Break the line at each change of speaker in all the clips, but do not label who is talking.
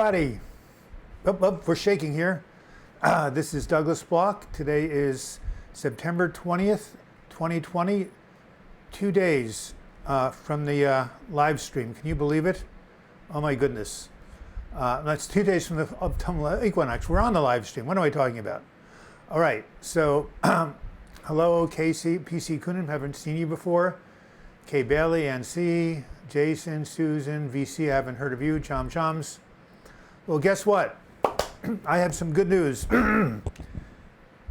everybody. We're shaking here. This is Douglas Bloch. Today is September 20th, 2020. 2 days from the live stream. Can you believe it? Oh my goodness. That's 2 days from the autumnal equinox. We're on the live stream. What am I talking about? All right. So, hello, Casey, PC Coonan. Haven't seen you before. Kay Bailey, NC, Jason, Susan, VC. I haven't heard of you. Chom Choms. Well, guess what? I have some good news.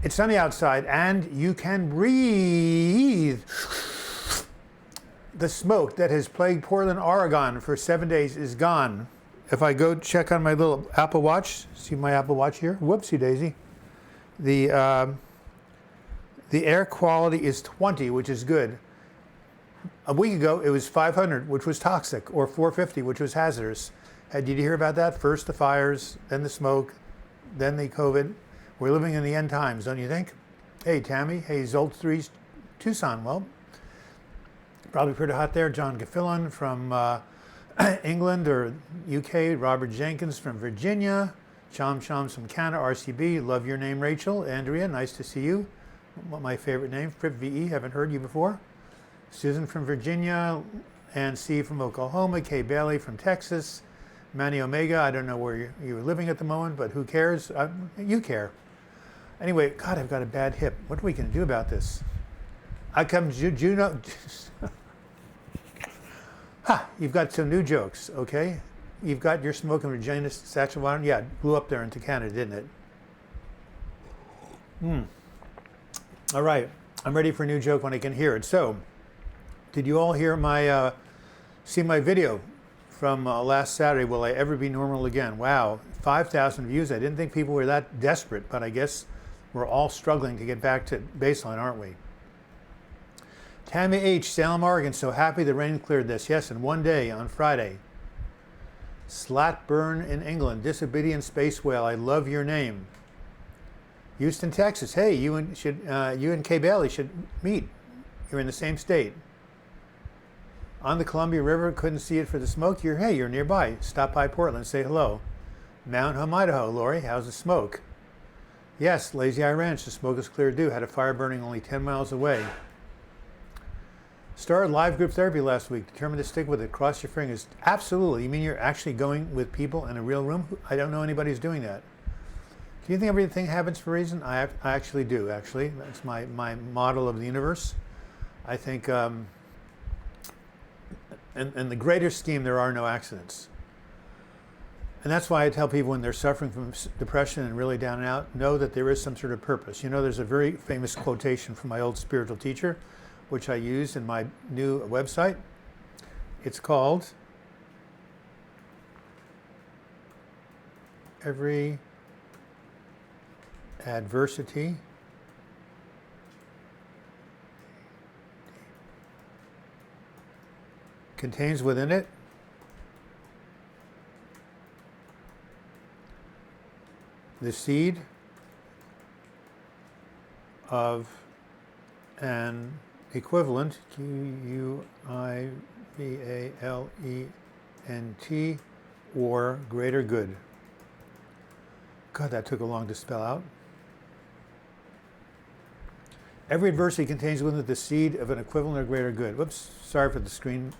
It's sunny outside and you can breathe. The smoke that has plagued Portland, Oregon for 7 days is gone. If I go check on my little Apple Watch, see my Apple Watch here? Whoopsie daisy. The air quality is 20, which is good. A week ago, it was 500, which was toxic, or 450, which was hazardous. Did you hear about that? First the fires, then the smoke, then the COVID. We're living in the end times, don't you think? Hey, Tammy. Hey, Zolt3 Tucson. Well, probably pretty hot there. John Gaffillon from England or UK. Robert Jenkins from Virginia. Chom Choms from Canada. RCB. Love your name, Rachel. Andrea, nice to see you. My favorite name. Fripp VE. Haven't heard you before. Susan from Virginia. Ann C. from Oklahoma. Kay Bailey from Texas. Manny Omega, I don't know where you're living at the moment, but who cares? You care. Anyway, God, I've got a bad hip. What are we going to do about this? I come Juno. You've got some new jokes, okay? You've got your smoking Virginia Saskatchewan. Yeah, it blew up there into Canada, didn't it? All right, I'm ready for a new joke when I can hear it. So, did you all hear my, see my video from last Saturday, Will I Ever Be Normal Again? Wow, 5,000 views. I didn't think people were that desperate, but I guess we're all struggling to get back to baseline, aren't we? Tammy H., Salem, Oregon, so happy the rain cleared this. Yes, in 1 day on Friday. Slatburn in England, Disobedient Space Whale, I love your name. Houston, Texas, hey, you and Kay Bailey should meet. You're in the same state. On the Columbia River, couldn't see it for the smoke. You're nearby. Stop by Portland, say hello. Mount Home, Idaho. Lori, how's the smoke? Yes, Lazy Eye Ranch, the smoke is clear due. Had a fire burning only 10 miles away. Started live group therapy last week. Determined to stick with it. Cross your fingers. Absolutely. You mean you're actually going with people in a real room? I don't know anybody who's doing that. Do you think everything happens for a reason? I actually do, actually. That's my model of the universe. I think... In the greater scheme, there are no accidents. And that's why I tell people when they're suffering from depression and really down and out, know that there is some sort of purpose. You know, there's a very famous quotation from my old spiritual teacher, which I use in my new website. It's called, "Every adversity contains within it the seed of an equivalent, Q-U-I-V-A-L-E-N-T, or greater good." God, that took a long to spell out. Every adversity contains within it the seed of an equivalent or greater good. Whoops, sorry for the screen.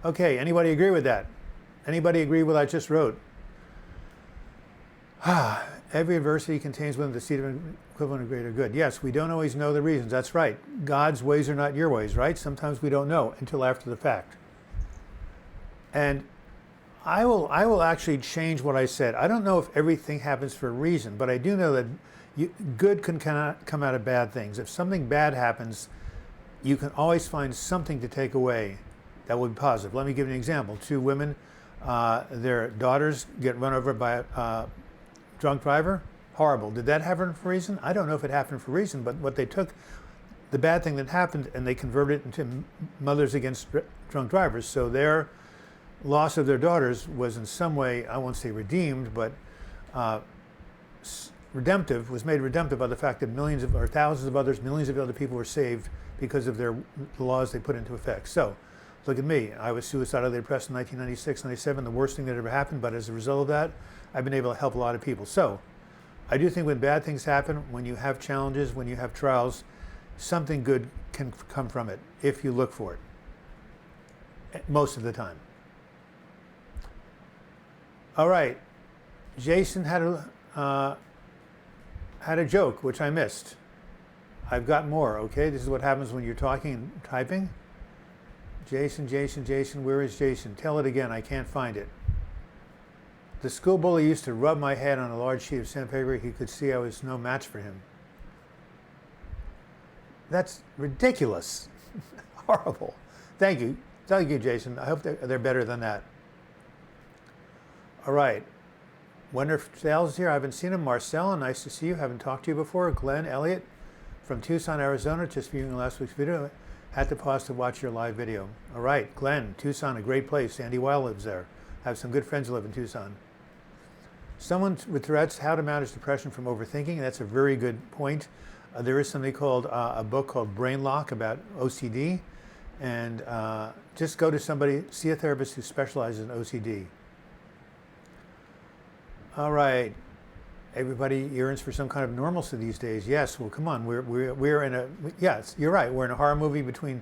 Okay, anybody agree with that? Anybody agree with what I just wrote? Every adversity contains within the seed of an equivalent or greater good. Yes, we don't always know the reasons. That's right. God's ways are not your ways, right? Sometimes we don't know until after the fact. And I will actually change what I said. I don't know if everything happens for a reason, but I do know that good can come out of bad things. If something bad happens, you can always find something to take away that would be positive. Let me give you an example. 2 women, their daughters get run over by a drunk driver. Horrible. Did that happen for a reason? I don't know if it happened for a reason, but what they took, the bad thing that happened, and they converted it into mothers against drunk drivers. So their loss of their daughters was in some way, I won't say redeemed, but redemptive, was made redemptive by the fact that millions of, or thousands of others, millions of other people were saved because of the laws they put into effect. So Look at me. I was suicidally depressed in 1996, 97, the worst thing that ever happened. But as a result of that, I've been able to help a lot of people. So I do think when bad things happen, when you have challenges, when you have trials, something good can come from it if you look for it, most of the time. All right. Jason had a joke, which I missed. I've got more, okay? This is what happens when you're talking and typing. Jason, where is Jason? Tell it again, I can't find it. The school bully used to rub my head on a large sheet of sandpaper. He could see I was no match for him. That's ridiculous. Horrible. Thank you, Jason. I hope they're better than that. All right. Wonder if Sales is here. I haven't seen him. Marcel, nice to see you. Haven't talked to you before. Glenn, Elliott from Tucson, Arizona, just viewing last week's video. Had to pause to watch your live video. All right, Glenn, Tucson, a great place. Sandy Weil lives there. I have some good friends who live in Tucson. Someone with Tourette's, how to manage depression from overthinking. That's a very good point. There is something called a book called Brain Lock about OCD. And just go to somebody, see a therapist who specializes in OCD. All right. Everybody yearns for some kind of normalcy these days. Yes, well, come on. We're in a, yes, you're right. We're in a horror movie between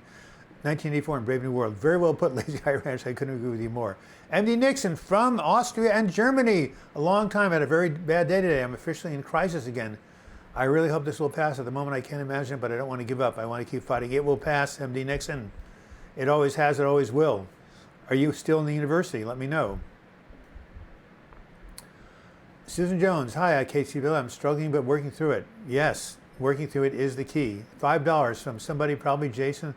1984 and Brave New World. Very well put, Lazy Eye Ranch. I couldn't agree with you more. MD Nixon from Austria and Germany. A long time. Had a very bad day today. I'm officially in crisis again. I really hope this will pass. At the moment, I can't imagine it, but I don't want to give up. I want to keep fighting. It will pass, MD Nixon. It always has. It always will. Are you still in the university? Let me know. Susan Jones, hi, Casey Bill. I'm struggling but working through it. Yes, working through it is the key. $5 from somebody, probably Jason.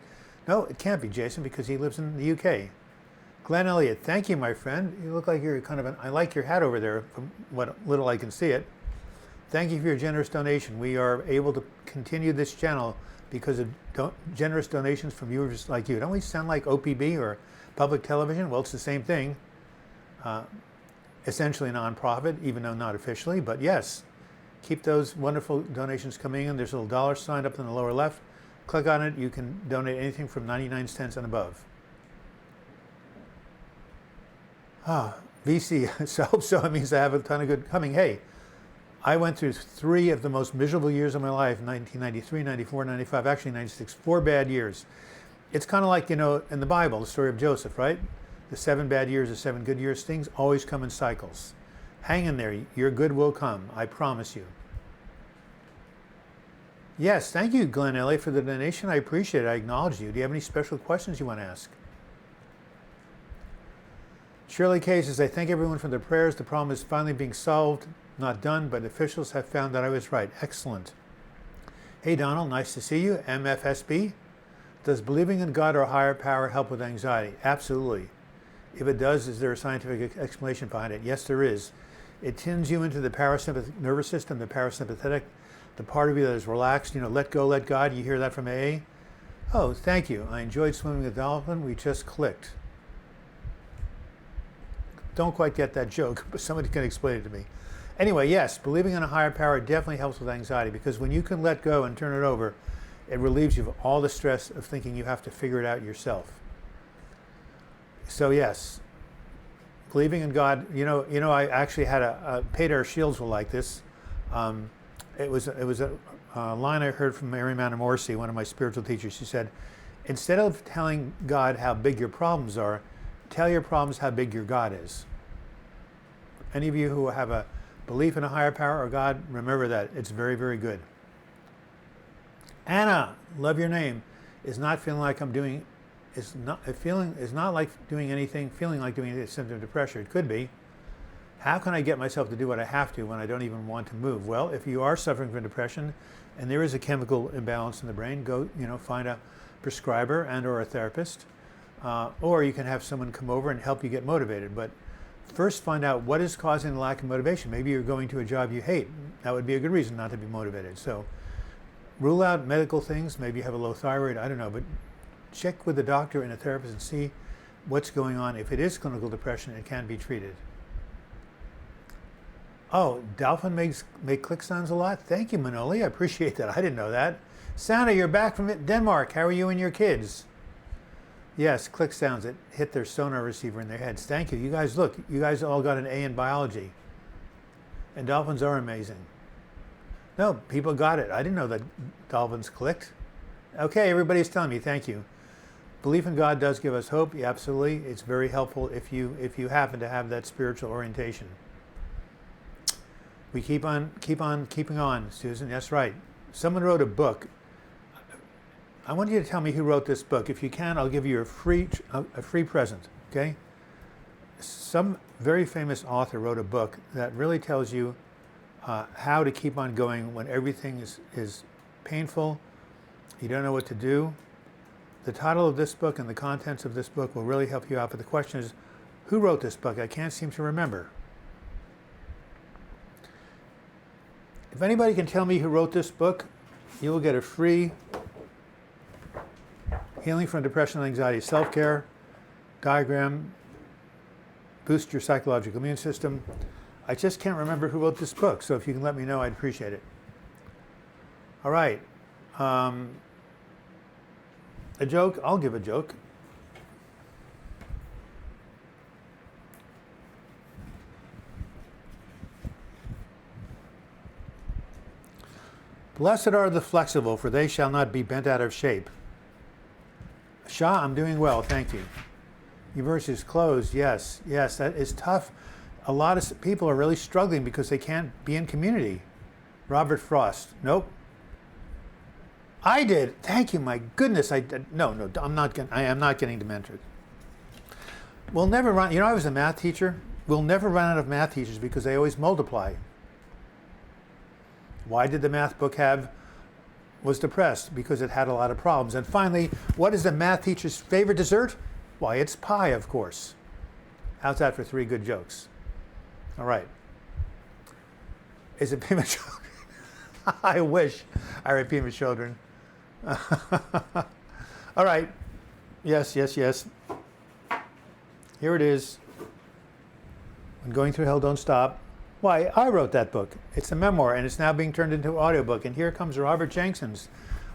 No, it can't be Jason because he lives in the UK. Glenn Elliott, thank you, my friend. You look like you're kind of I like your hat over there from what little I can see it. Thank you for your generous donation. We are able to continue this channel because of generous donations from viewers like you. Don't we sound like OPB or public television? Well, it's the same thing. Essentially a nonprofit, even though not officially, but yes, keep those wonderful donations coming in. There's a little dollar sign up in the lower left. Click on it. You can donate anything from 99 cents and above. VC, so I hope so. It means I have a ton of good coming. Hey, I went through 3 of the most miserable years of my life, 1993, 94, 95, actually 96, 4 bad years. It's kind of like, you know, in the Bible, the story of Joseph, right? The 7 bad years, the 7 good years, things always come in cycles. Hang in there, your good will come, I promise you. Yes, thank you, Glenn Elliott, for the donation. I appreciate it, I acknowledge you. Do you have any special questions you want to ask? Shirley Kay says, I thank everyone for their prayers. The problem is finally being solved, not done, but officials have found that I was right. Excellent. Hey, Donald, nice to see you. MFSB, does believing in God or a higher power help with anxiety? Absolutely. If it does, is there a scientific explanation behind it? Yes, there is. It tunes you into the parasympathetic nervous system, the parasympathetic, the part of you that is relaxed. You know, let go, let God. You hear that from AA? Oh, thank you. I enjoyed swimming with a dolphin. We just clicked. Don't quite get that joke, but somebody can explain it to me. Anyway, yes, believing in a higher power definitely helps with anxiety because when you can let go and turn it over, it relieves you of all the stress of thinking you have to figure it out yourself. So yes, believing in God. You know, I actually had Peter Shields will like this. It was a line I heard from Mary Morrissey, one of my spiritual teachers. She said, instead of telling God how big your problems are, tell your problems how big your God is. Any of you who have a belief in a higher power or God, remember that. It's very, very good. Anna, love your name, is not feeling like I'm doing, is not like doing anything, feeling like doing anything, symptom of depression. It could be. How can I get myself to do what I have to when I don't even want to move? Well, if you are suffering from depression and there is a chemical imbalance in the brain, go, find a prescriber and or a therapist, or you can have someone come over and help you get motivated. But first find out what is causing the lack of motivation. Maybe you're going to a job you hate. That would be a good reason not to be motivated. So rule out medical things. Maybe you have a low thyroid, I don't know, but check with a doctor and a therapist and see what's going on. If it is clinical depression, it can be treated. Oh, dolphin make click sounds a lot? Thank you, Manoli. I appreciate that. I didn't know that. Santa, you're back from Denmark. How are you and your kids? Yes, click sounds that hit their sonar receiver in their heads. Thank you. You guys, look, you guys all got an A in biology. And dolphins are amazing. No, people got it. I didn't know that dolphins clicked. Okay, everybody's telling me. Thank you. Belief in God does give us hope. Yeah, absolutely. It's very helpful if you happen to have that spiritual orientation. We keep on keeping on, Susan. That's right. Someone wrote a book. I want you to tell me who wrote this book. If you can, I'll give you a free present. Okay? Some very famous author wrote a book that really tells you how to keep on going when everything is painful. You don't know what to do. The title of this book and the contents of this book will really help you out. But the question is, who wrote this book? I can't seem to remember. If anybody can tell me who wrote this book, you will get a free Healing from Depression and Anxiety Self-Care diagram, boost your psychological immune system. I just can't remember who wrote this book, so if you can let me know, I'd appreciate it. All right. A joke? I'll give a joke. Blessed are the flexible, for they shall not be bent out of shape. Shah, I'm doing well, thank you. University is closed, yes, that is tough. A lot of people are really struggling because they can't be in community. Robert Frost, nope. I did, thank you, my goodness, no, I am not getting demented. We'll never run, I was a math teacher. We'll never run out of math teachers because they always multiply. Why did the math book was depressed? Because it had a lot of problems. And finally, what is the math teacher's favorite dessert? Why, it's pie, of course. How's that for 3 good jokes? All right. Is it payment children? I wish I were payment children. All right. Yes. Here it is. When going through hell, don't stop. Why, I wrote that book. It's a memoir, and it's now being turned into an audiobook. And here comes Robert Jenkins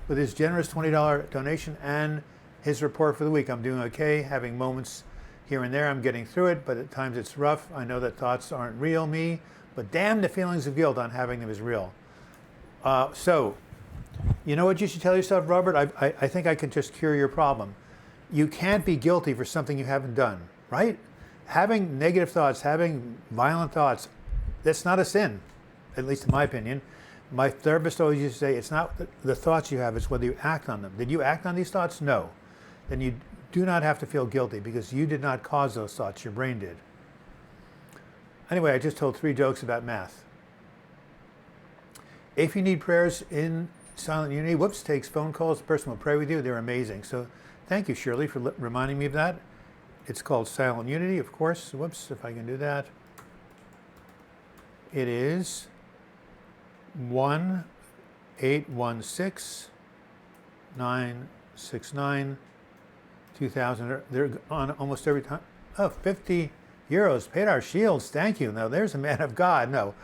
with his generous $20 donation and his report for the week. I'm doing okay, having moments here and there. I'm getting through it, but at times it's rough. I know that thoughts aren't real me, but damn, the feelings of guilt on having them is real. So, you know what you should tell yourself, Robert? I think I can just cure your problem. You can't be guilty for something you haven't done, right? Having negative thoughts, having violent thoughts, that's not a sin, at least in my opinion. My therapist always used to say, it's not the thoughts you have, it's whether you act on them. Did you act on these thoughts? No. Then you do not have to feel guilty because you did not cause those thoughts, your brain did. Anyway, I just told 3 jokes about math. If you need prayers in Silent Unity, takes phone calls, the person will pray with you. They're amazing. So thank you, Shirley, for reminding me of that. It's called Silent Unity, of course. If I can do that. It is 1-816-969-2000. They're on almost every time. Oh, 50 euros. Paid our shields. Thank you. Now, there's a man of God. No,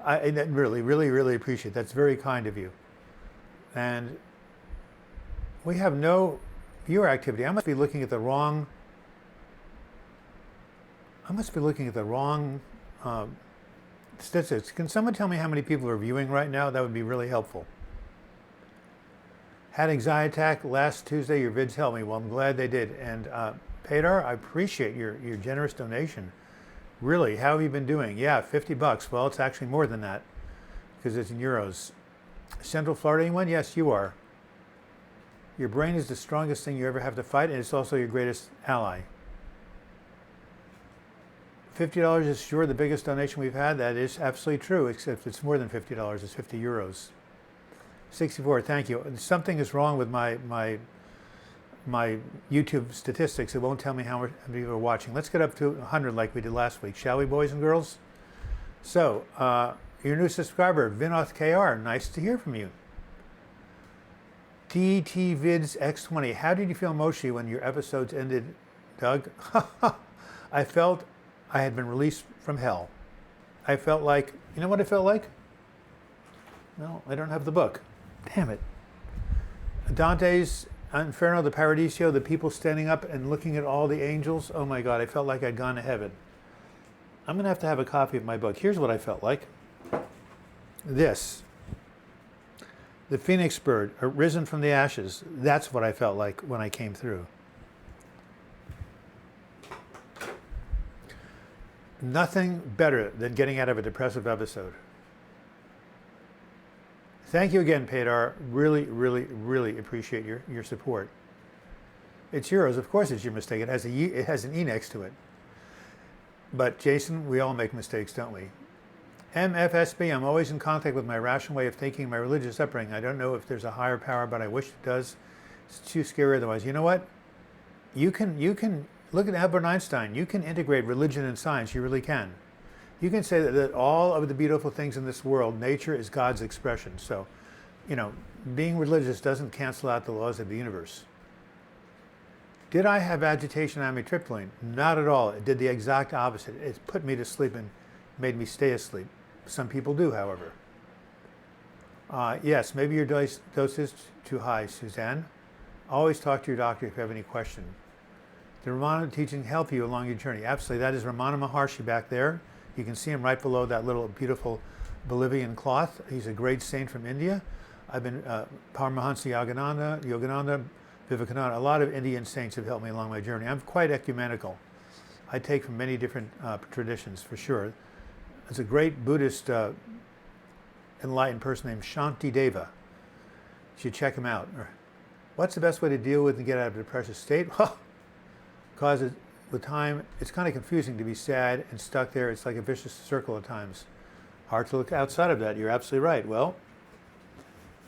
I really appreciate it. That's very kind of you. And we have no viewer activity. I must be looking at the wrong statistics. Can someone tell me how many people are viewing right now? That would be really helpful. Had anxiety attack last Tuesday. Your vids helped me. Well, I'm glad they did. And Pedar, I appreciate your generous donation. Really, how have you been doing? Yeah, $50. Well, it's actually more than that because it's in euros. Central Florida, anyone? Yes, you are. Your brain is the strongest thing you ever have to fight, and it's also your greatest ally. $50 is sure the biggest donation we've had. That is absolutely true, except it's more than $50. It's 50 euros. 64, thank you. Something is wrong with my YouTube statistics. It won't tell me how many people are watching. Let's get up to 100 like we did last week, shall we, boys and girls? So, your new subscriber, Vinoth KR, nice to hear from you. TTVids X20, how did you feel emotionally when your episodes ended, Doug? I felt I had been released from hell. I felt like, you know what I felt like? No, I don't have the book. Damn it. Dante's Inferno, the Paradiso, the people standing up and looking at all the angels. Oh my God, I felt like I'd gone to heaven. I'm going to have a copy of my book. Here's what I felt like. This. The phoenix bird, risen from the ashes. That's what I felt like when I came through. Nothing better than getting out of a depressive episode. Thank you again, Pedar. Really, really, really appreciate your support. It's yours. Of course it's your mistake. It has an E next to it. But Jason, we all make mistakes, don't we? MFSB, I'm always in contact with my rational way of thinking, my religious upbringing. I don't know if there's a higher power, but I wish it does. It's too scary otherwise. You know what? You can look at Albert Einstein. You can integrate religion and science. You really can. You can say that all of the beautiful things in this world, nature is God's expression. So, being religious doesn't cancel out the laws of the universe. Did I have agitation amitriptyline? Not at all. It did the exact opposite. It put me to sleep and made me stay asleep. Some people do, however. Yes, maybe your dose is too high, Suzanne. Always talk to your doctor if you have any question. Did Ramana teaching help you along your journey? Absolutely. That is Ramana Maharshi back there. You can see him right below that little beautiful Bolivian cloth. He's a great saint from India. I've been Paramahansa Yogananda, Vivekananda. A lot of Indian saints have helped me along my journey. I'm quite ecumenical. I take from many different traditions, for sure. There's a great Buddhist enlightened person named Shanti Deva. You should check him out. What's the best way to deal with and get out of a depressive state? Well, because with time, it's kind of confusing to be sad and stuck there. It's like a vicious circle at times. Hard to look outside of that. You're absolutely right. Well,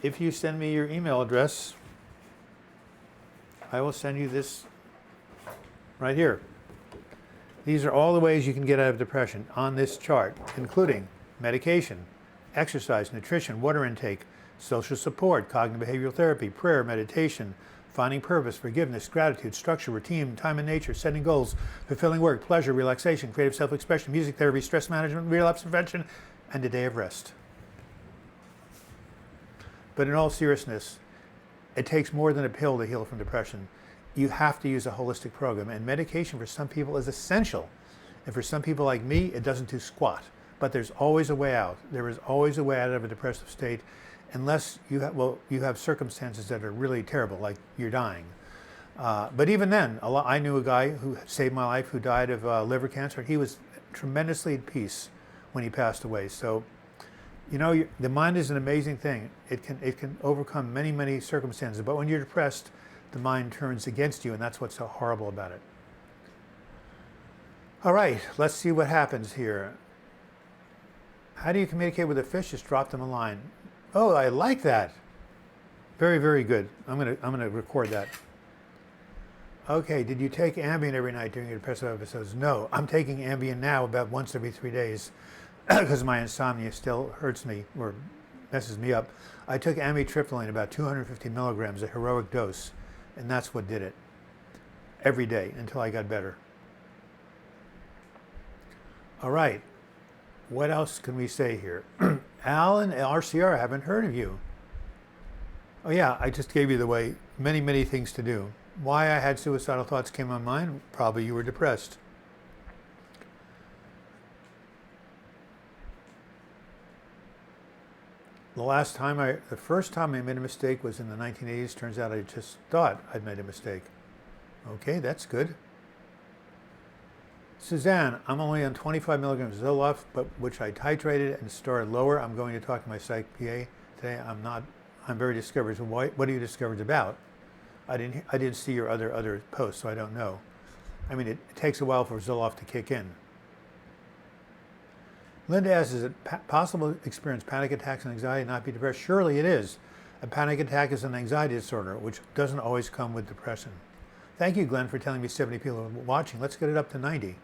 if you send me your email address, I will send you this right here. These are all the ways you can get out of depression on this chart, including medication, exercise, nutrition, water intake, social support, cognitive behavioral therapy, prayer, meditation, finding purpose, forgiveness, gratitude, structure, routine, time and nature, setting goals, fulfilling work, pleasure, relaxation, creative self-expression, music therapy, stress management, relapse prevention, and a day of rest. But in all seriousness, it takes more than a pill to heal from depression. You have to use a holistic program, and medication for some people is essential. And for some people like me, it doesn't do squat. But there's always a way out. There is always a way out of a depressive state, unless you have circumstances that are really terrible, like you're dying. But even then, I knew a guy who saved my life who died of liver cancer. He was tremendously at peace when he passed away. So, the mind is an amazing thing. It can overcome many, many circumstances. But when you're depressed, the mind turns against you, and that's what's so horrible about it. All right, let's see what happens here. How do you communicate with a fish? Just drop them a line. Oh, I like that. Very, very good. I'm gonna record that. Okay, did you take Ambien every night during your depressive episodes? No, I'm taking Ambien now about once every 3 days because my insomnia still hurts me or messes me up. I took amitriptyline, about 250 milligrams, a heroic dose, and that's what did it. Every day until I got better. All right, what else can we say here? Al and RCR, I haven't heard of you. Oh yeah, I just gave you the way, many, many things to do. Why I had suicidal thoughts came on mind, probably you were depressed. The first time I made a mistake was in the 1980s. Turns out I just thought I'd made a mistake. Okay, that's good. Suzanne, I'm only on 25 milligrams of Zoloft, but which I titrated and started lower. I'm going to talk to my psych PA today. I'm very discouraged. So what are you discouraged about? I didn't see your other posts, so I don't know. I mean, it takes a while for Zoloft to kick in. Linda asks, is it possible to experience panic attacks and anxiety and not be depressed? Surely it is. A panic attack is an anxiety disorder, which doesn't always come with depression. Thank you, Glenn, for telling me 70 people are watching. Let's get it up to 90.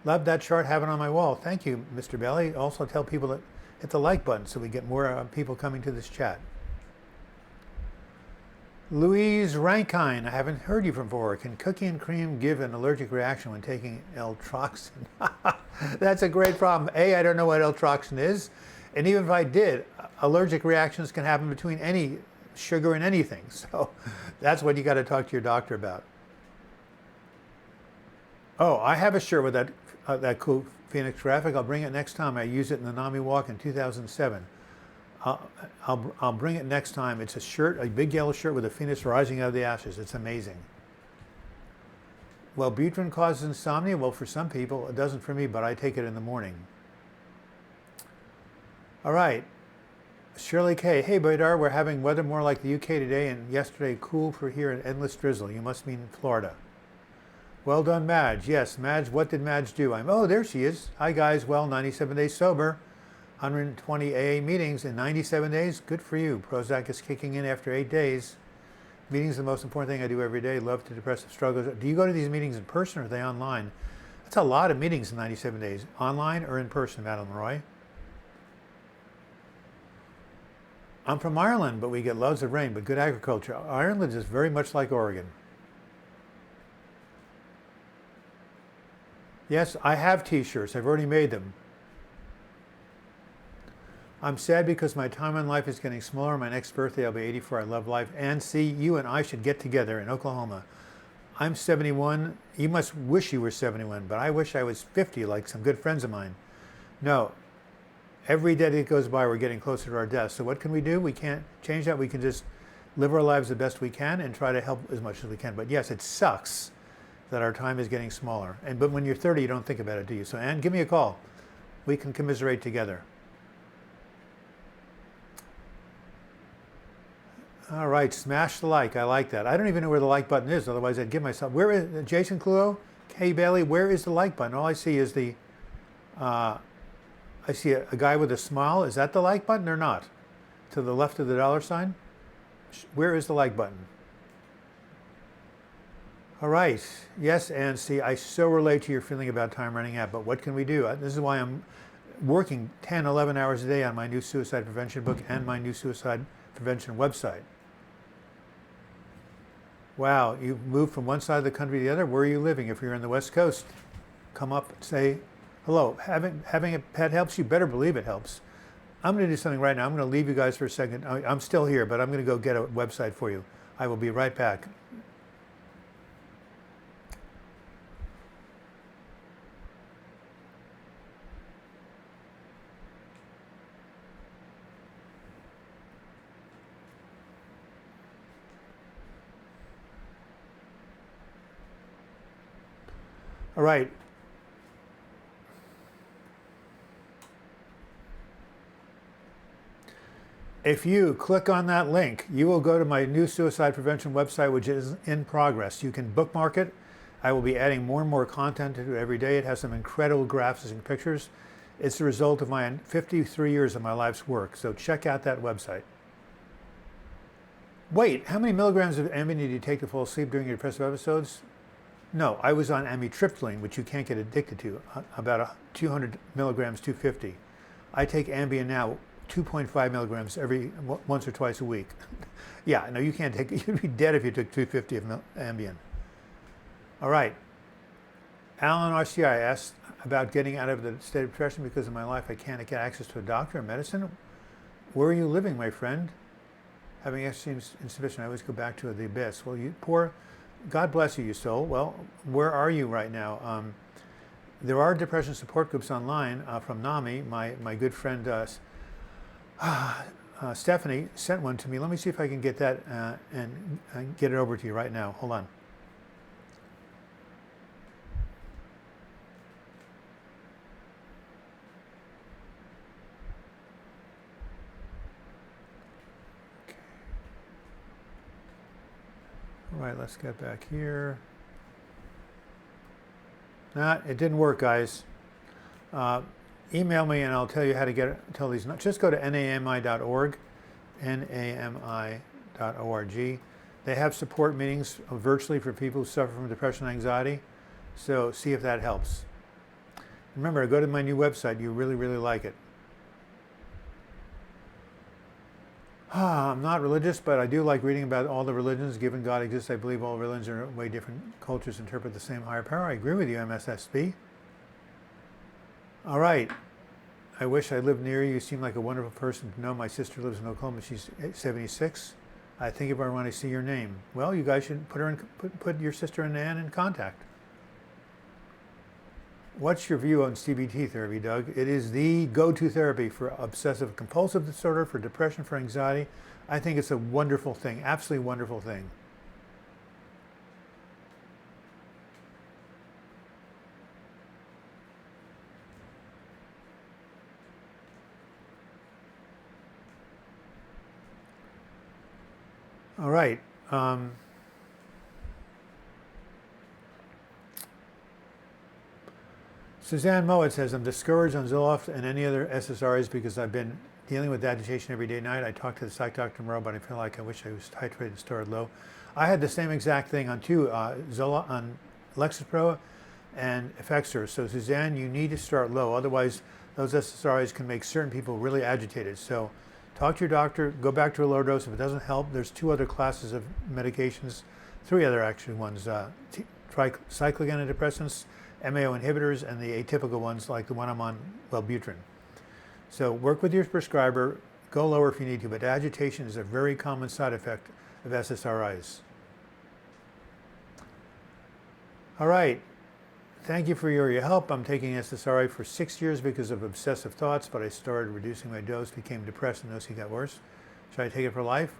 Love that chart, have it on my wall. Thank you, Mr. Bailey. Also tell people to hit the like button so we get more people coming to this chat. Louise Rankine, I haven't heard you from before. Can cookie and cream give an allergic reaction when taking L-troxin? That's a great problem. I don't know what L-troxin is. And even if I did, allergic reactions can happen between any sugar in anything. So that's what you got to talk to your doctor about. Oh, I have a shirt with that cool Phoenix graphic. I'll bring it next time. I used it in the NAMI walk in 2007. I'll bring it next time. It's a shirt, a big yellow shirt with a phoenix rising out of the ashes. It's amazing. Well, Butrin causes insomnia. Well, for some people, it doesn't for me, but I take it in the morning. All right. Shirley K. Hey, Baydar, we're having weather more like the UK today, and yesterday cool for here and endless drizzle. You must mean Florida. Well done, Madge. Yes, Madge, what did Madge do? Oh, there she is. Hi, guys. Well, 97 days sober, 120 AA meetings in 97 days. Good for you. Prozac is kicking in after 8 days. Meetings are the most important thing I do every day. Love to depressive struggles. Do you go to these meetings in person or are they online? That's a lot of meetings in 97 days. Online or in person, Madeline Roy? I'm from Ireland, but we get loads of rain, but good agriculture. Ireland is very much like Oregon. Yes, I have t-shirts. I've already made them. I'm sad because my time in life is getting smaller. My next birthday, I'll be 84. I love life. And see, you and I should get together in Oklahoma. I'm 71. You must wish you were 71, but I wish I was 50 like some good friends of mine. No. Every day that goes by, we're getting closer to our death. So what can we do? We can't change that. We can just live our lives the best we can and try to help as much as we can. But yes, it sucks that our time is getting smaller. But when you're 30, you don't think about it, do you? So Ann, give me a call. We can commiserate together. All right, smash the like. I like that. I don't even know where the like button is. Otherwise, I'd give myself. Where is Jason Cluo? Kay Bailey, where is the like button? All I see is the... I see a guy with a smile. Is that the like button or not? To the left of the dollar sign? Where is the like button? All right. Yes, and see, I so relate to your feeling about time running out, but what can we do? This is why I'm working 10, 11 hours a day on my new suicide prevention book and my new suicide prevention website. Wow, you've moved from one side of the country to the other. Where are you living? If you're in the West Coast, come up and say hello. Having a pet helps. You better believe it helps. I'm going to do something right now. I'm going to leave you guys for a second. I'm still here, but I'm going to go get a website for you. I will be right back. All right. If you click on that link, you will go to my new suicide prevention website, which is in progress. You can bookmark it. I will be adding more and more content to it every day. It has some incredible graphics and pictures. It's the result of my 53 years of my life's work. So check out that website. Wait, how many milligrams of Ambien did you take to fall asleep during your depressive episodes? No, I was on amitriptyline, which you can't get addicted to, about 200 milligrams, 250. I take Ambien now, 2.5 milligrams once or twice a week. Yeah, no, you can't take it. You'd be dead if you took 250 of Ambien. All right. Alan RCI asked about getting out of the state of depression because of my life. I can't get access to a doctor or medicine. Where are you living, my friend? Having extreme insufficient, I always go back to the abyss. Well, you poor... God bless you, you soul. Well, where are you right now? There are depression support groups online from NAMI. My good friend Stephanie sent one to me. Let me see if I can get that and get it over to you right now. Hold on. All right, let's get back here. Nah, it didn't work, guys. Email me and I'll tell you how to tell these. Just go to nami.org, nami.org. They have support meetings virtually for people who suffer from depression and anxiety. So see if that helps. Remember, go to my new website. You really, really like it. I'm not religious, but I do like reading about all the religions. Given God exists, I believe all religions are way different cultures interpret the same higher power. I agree with you, MSSB. All right. I wish I lived near you. You seem like a wonderful person to know. My sister lives in Oklahoma. She's 76. I think of her when I see your name. Well, you guys should put your sister and Ann in contact. What's your view on CBT therapy, Doug? It is the go-to therapy for obsessive compulsive disorder, for depression, for anxiety. I think it's a wonderful thing, absolutely wonderful thing. All right. Suzanne Mowat says, I'm discouraged on Zoloft and any other SSRIs because I've been dealing with agitation every day and night. I talked to the psych doctor tomorrow, but I feel like I wish I was titrated and started low. I had the same exact thing on on Lexapro and Effexor. So Suzanne, you need to start low. Otherwise, those SSRIs can make certain people really agitated. So talk to your doctor, go back to a lower dose. If it doesn't help, there's 2 other classes of medications, 3 other actually ones, tricyclic antidepressants, MAO inhibitors, and the atypical ones like the one I'm on, Wellbutrin. So work with your prescriber, go lower if you need to, but agitation is a very common side effect of SSRIs. All right, thank you for your help. I'm taking SSRI for 6 years because of obsessive thoughts, but I started reducing my dose, became depressed, and noticed it got worse. Should I take it for life?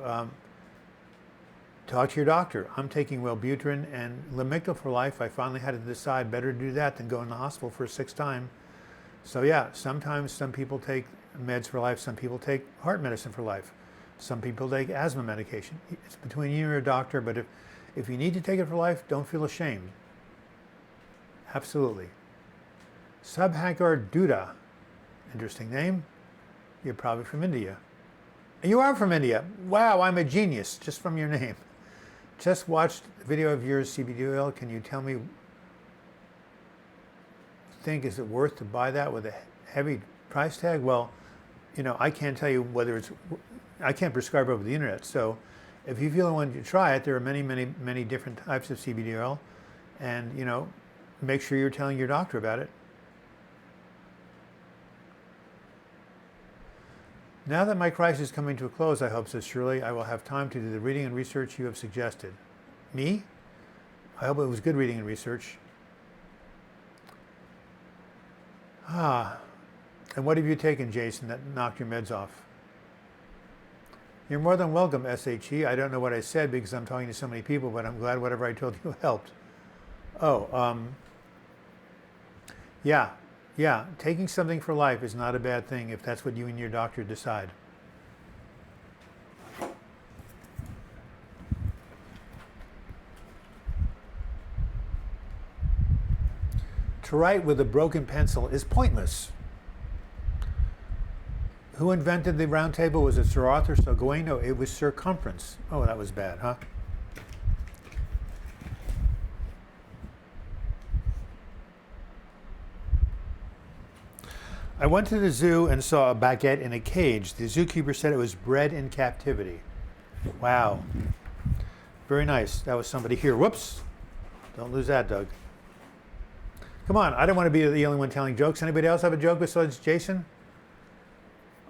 Talk to your doctor. I'm taking Wellbutrin and Lamictal for life. I finally had to decide better to do that than go in the hospital for a 6th time. So yeah, sometimes some people take meds for life. Some people take heart medicine for life. Some people take asthma medication. It's between you and your doctor, but if you need to take it for life, don't feel ashamed. Absolutely. Subhankar Duda. Interesting name. You're probably from India. You are from India. Wow, I'm a genius just from your name. Just watched a video of yours, CBD oil. Can you tell me, is it worth to buy that with a heavy price tag? Well, I can't tell you whether I can't prescribe over the internet. So if you feel you want to try it, there are many, many, many different types of CBD oil. And, make sure you're telling your doctor about it. Now that my crisis is coming to a close, I hope, says Shirley, I will have time to do the reading and research you have suggested. Me? I hope it was good reading and research. And what have you taken, Jason, that knocked your meds off? You're more than welcome, SHE. I don't know what I said because I'm talking to so many people, but I'm glad whatever I told you helped. Yeah, taking something for life is not a bad thing if that's what you and your doctor decide. To write with a broken pencil is pointless. Who invented the round table? Was it Sir Arthur So Gawain? No, it was circumference. Oh, that was bad, huh? I went to the zoo and saw a baguette in a cage. The zookeeper said it was bred in captivity. Wow. Very nice. That was somebody here. Whoops. Don't lose that, Doug. Come on. I don't want to be the only one telling jokes. Anybody else have a joke besides Jason?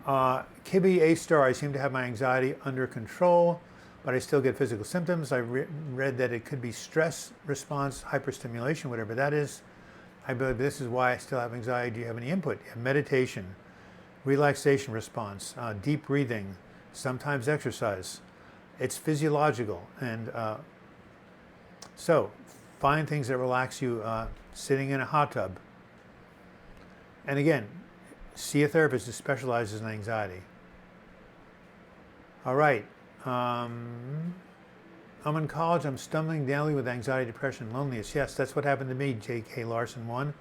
Kibby A-star. I seem to have my anxiety under control, but I still get physical symptoms. I read that it could be stress response, hyperstimulation, whatever that is. I believe this is why I still have anxiety. Do you have any input? Yeah, meditation, relaxation response, deep breathing, sometimes exercise. It's physiological. And so find things that relax you, sitting in a hot tub. And again, see a therapist who specializes in anxiety. All right. I'm in college. I'm stumbling daily with anxiety, depression, loneliness. Yes, that's what happened to me, J.K. Larson 1.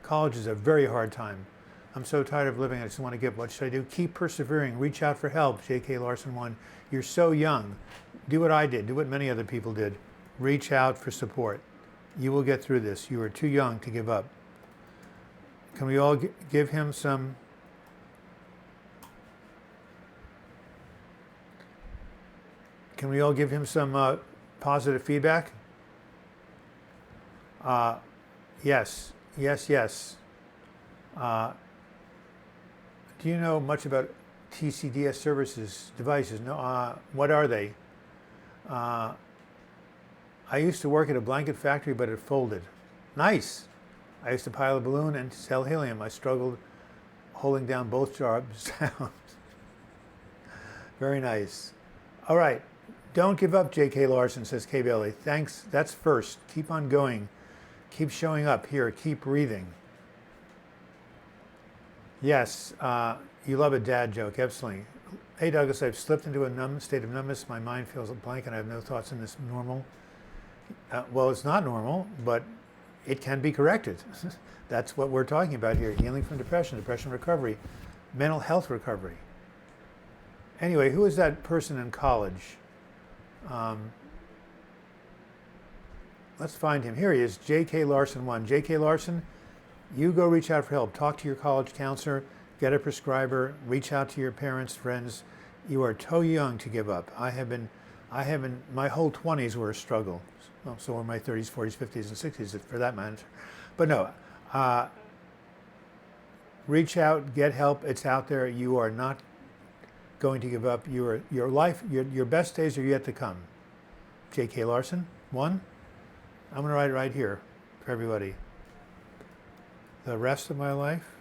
College is a very hard time. I'm so tired of living. I just want to give. What should I do? Keep persevering. Reach out for help, J.K. Larson 1. You're so young. Do what I did. Do what many other people did. Reach out for support. You will get through this. You are too young to give up. Can we all give him some... Can we all give him some positive feedback? Yes. Do you know much about TCDS services devices? No. What are they? I used to work at a blanket factory, but it folded. Nice. I used to pile a balloon and sell helium. I struggled holding down both jobs. Very nice. All right. Don't give up, J.K. Larson, says Kay Bailey. Thanks. That's first. Keep on going. Keep showing up here. Keep breathing. Yes, you love a dad joke. Absolutely. Hey, Douglas, I've slipped into a numb state of numbness. My mind feels blank and I have no thoughts in this normal. Well, it's not normal, but it can be corrected. That's what we're talking about here. Healing from depression, depression recovery, mental health recovery. Anyway, who is that person in college? Let's find him. Here he is, J.K. Larson 1. J.K. Larson, you go reach out for help. Talk to your college counselor, get a prescriber, reach out to your parents, friends. You are too young to give up. My whole 20s were a struggle. Well, so were my 30s, 40s, 50s, and 60s for that matter. But no, reach out, get help. It's out there. You are not going to give up. Your life, your best days are yet to come. J.K. Larson, 1. I'm going to write it right here for everybody. The rest of my life.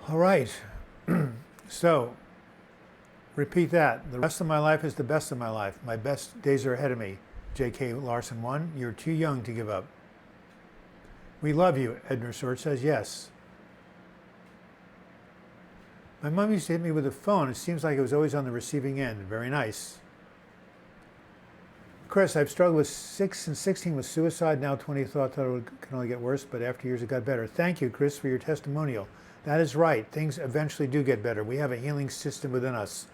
All right. So, repeat that. The rest of my life is the best of my life. My best days are ahead of me. J.K. Larson 1. You're too young to give up. We love you, Edna Sword says yes. My mom used to hit me with a phone. It seems like it was always on the receiving end. Very nice. Chris, I've struggled with 6 and 16 with suicide. Now 20 thought it can only get worse, but after years it got better. Thank you, Chris, for your testimonial. That is right. Things eventually do get better. We have a healing system within us.